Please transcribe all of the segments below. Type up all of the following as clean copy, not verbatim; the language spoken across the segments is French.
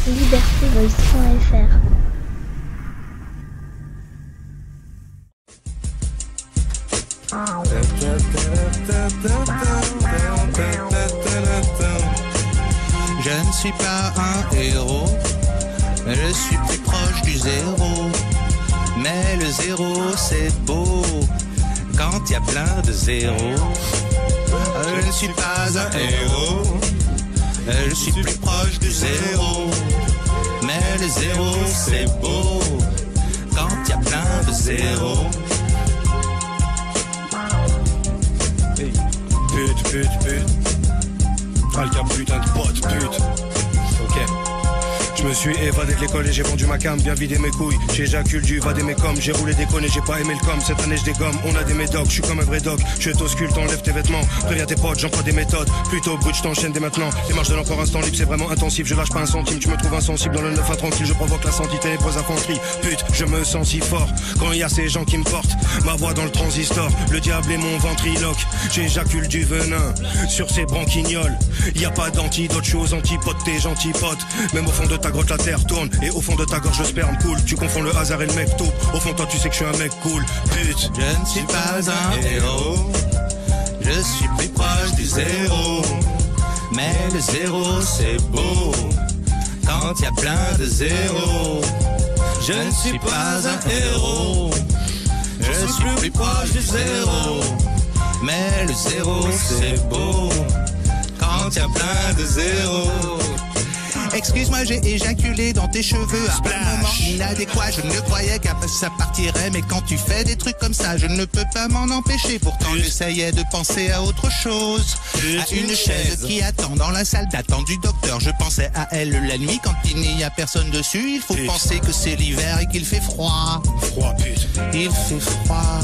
libertévoice.fr. Je ne suis pas un héros, je suis plus proche du zéro. Mais le zéro c'est beau, quand il y a plein de zéros. Je ne suis pas un héros, je suis plus proche du zéro. Mais le zéro c'est beau, quand il y a plein de zéros. Hey. Pute. Alka putain de pote, pute. Ok. Je me suis évadé de l'école et j'ai vendu ma cam, bien vidé mes couilles. J'éjacule du vadé mes coms, j'ai roulé des connes et j'ai pas aimé le com. Cette année je dégomme, on a des médocs, je suis comme un vrai doc. Je t'auscule, t'enlèves tes vêtements, préviens tes potes, j'emploie des méthodes. Plutôt brut, je t'enchaîne dès maintenant. Les marches de l'encore instant libre, c'est vraiment intensif. Je lâche pas un centime, tu me trouves insensible dans le 9 tranquille. Je provoque la santé ténébreuse infanterie. Pute, je me sens si fort quand il y a ces gens qui me portent. Ma voix dans le transistor, le diable est mon ventriloque. J'éjacule du venin sur ces branquignoles. Y a pas d'antidote, je suis aux antipodes, tes gentils potes. Même au fond de ta grotte la terre tourne et au fond de ta gorge le sperme coule. Tu confonds le hasard et le mec taupe. Au fond toi tu sais que je suis un mec cool. Pute. Je ne suis pas un héros, je suis plus proche du zéro. Mais le zéro c'est beau, quand il y a plein de zéros. Je ne suis pas un héros, je suis plus proche du zéro. Mais le zéro c'est beau, quand il y a plein de zéros. Excuse-moi, j'ai éjaculé dans tes cheveux à un moment inadéquat. Je ne croyais qu'après ça partirait, mais quand tu fais des trucs comme ça, je ne peux pas m'en empêcher. Pourtant j'essayais de penser à autre chose, à une chaise qui attend dans la salle d'attente du docteur. Je pensais à elle la nuit quand il n'y a personne dessus. Il faut penser que c'est l'hiver et qu'il fait froid. Froid, pute. Il fait froid.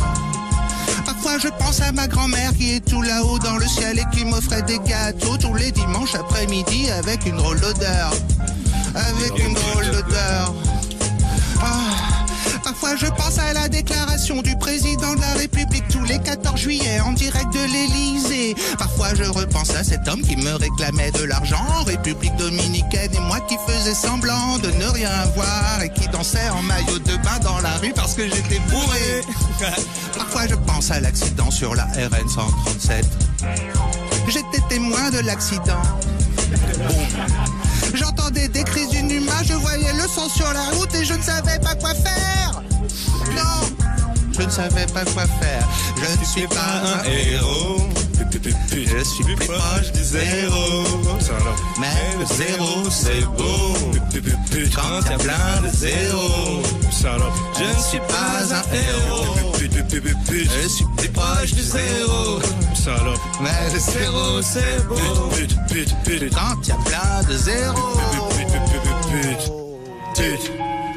Parfois je pense à ma grand-mère qui est tout là-haut dans le ciel et qui m'offrait des gâteaux tous les dimanches après-midi avec une drôle d'odeur. Avec une drôle d'odeur. Parfois je pense à la déclaration du président de la République tous les 14 juillet en direct de l'Élysée. Parfois je repense à cet homme qui me réclamait de l'argent en République dominicaine et moi qui faisais semblant de ne rien voir et qui dansait en maillot de bain dans la rue parce que j'étais bourré. Parfois je pense à l'accident sur la RN 137. J'étais témoin de l'accident. J'entendais des cris d'inhumains, je voyais le sang sur la route et je ne savais pas quoi faire. Non, je ne savais pas quoi faire. Je ne suis pas un héros, je suis plus proche du zéro. Mais le zéro c'est beau, quand il y a plein de zéros. Je ne suis pas un héros, je suis plus proche du zéro. Mais le zéro c'est beau, quand il y a plein de zéros.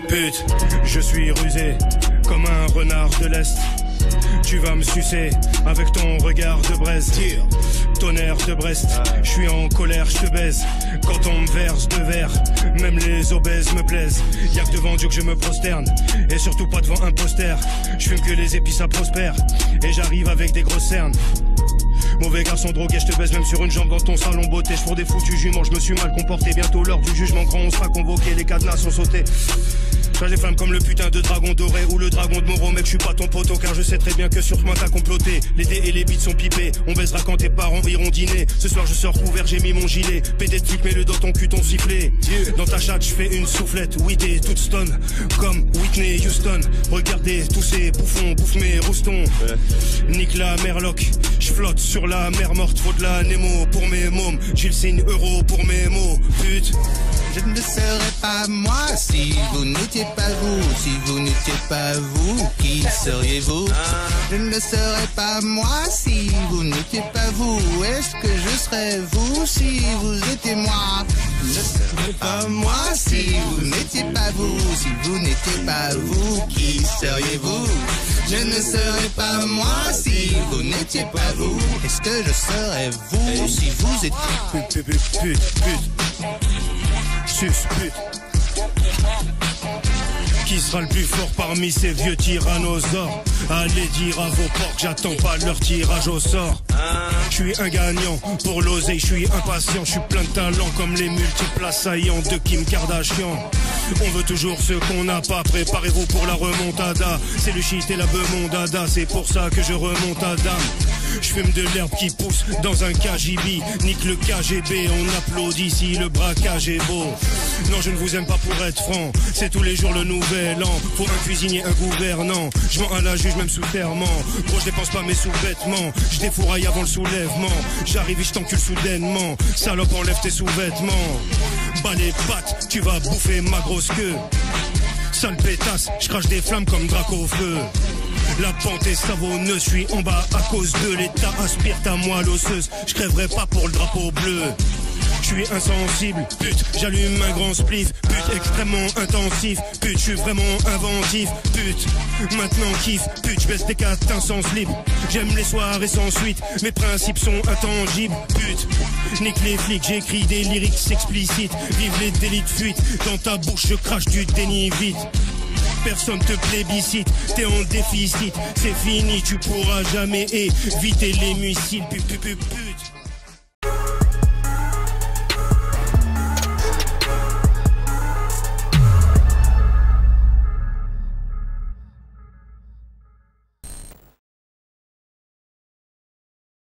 Pute, je suis rusé comme un renard de l'Est. Tu vas me sucer avec ton regard de braise. Tonnerre de Brest, je suis en colère, je te baise. Quand on me verse de verre, même les obèses me plaisent. Y'a que devant Dieu que je me prosterne, et surtout pas devant un poster. Je fume que les épis ça prospère, et j'arrive avec des grosses cernes. Mauvais garçon drogué, je te baise même sur une jambe dans ton salon beauté. Je pour des foutus juments, je me suis mal comporté. Bientôt l'heure du jugement grand, on sera convoqué. Les cadenas sont sautés. J'ai les flammes comme le putain de dragon doré ou le dragon de Moreau. Mec, je suis pas ton poteau car je sais très bien que sur moi t'as comploté. Les dés et les bites sont pipés, on baisera quand tes parents iront dîner. Ce soir je sors couvert, j'ai mis mon gilet. Pédé de truc mais le dos ton cul ton sifflé. Dans ta chatte je fais une soufflette. Oui t'es toute stone comme Whitney Houston. Regardez tous ces bouffons, bouffe mes roustons. Nique la merloc, je flotte sur la mer morte. Faut de la Nemo pour mes mômes. J'ai le signe euro pour mes mots. Pute. Je ne serais pas moi si vous n'étiez pas vous. Si vous n'étiez pas vous, qui seriez-vous? Je ne serais pas moi si vous n'étiez pas vous. Est-ce que je serais vous si vous étiez moi? Je ne serais pas moi si vous n'étiez pas vous. Si vous n'étiez pas vous, qui seriez-vous? Je ne serais pas moi si vous n'étiez pas vous. Est-ce que je serais vous si vous étiez Pute. Pute. Qui sera le plus fort parmi ces vieux tyrannosaures? Allez dire à vos porcs que j'attends pas leur tirage au sort. Je suis un gagnant, pour l'oseille je suis impatient. Je suis plein de talent comme les multiples assaillants de Kim Kardashian. On veut toujours ce qu'on n'a pas, préparez-vous pour la remontada. C'est le shit et la beuh mon dada, c'est pour ça que je remonte à dame. Je fume de l'herbe qui pousse dans un KGB. Nique le KGB, on applaudit si le braquage est beau. Non, je ne vous aime pas pour être franc, c'est tous les jours le nouvel an. Faut un cuisinier, un gouvernant. Je mens à la juge même sous serment. Gros, je dépense pas mes sous-vêtements, je défouraille avant le soulèvement. J'arrive et je t'encule soudainement. Salope, enlève tes sous-vêtements. Bas les pattes, tu vas bouffer ma grosse queue. Sale pétasse, je crache des flammes comme Draco au feu. La pente est savonneuse, je suis en bas à cause de l'état. Aspire ta moelle osseuse, je crèverai pas pour le drapeau bleu. Je suis insensible, pute, j'allume un grand spliff. Pute, extrêmement intensif, pute, je suis vraiment inventif. Pute, maintenant kiffe, pute, je baisse des catins sans slip. J'aime les soirées sans suite, mes principes sont intangibles. Pute, nique les flics, j'écris des lyrics explicites. Vive les délits de fuite, dans ta bouche je crache du déni vite. Personne te plébiscite, t'es en déficit, c'est fini, tu pourras jamais éviter les missiles. Pute.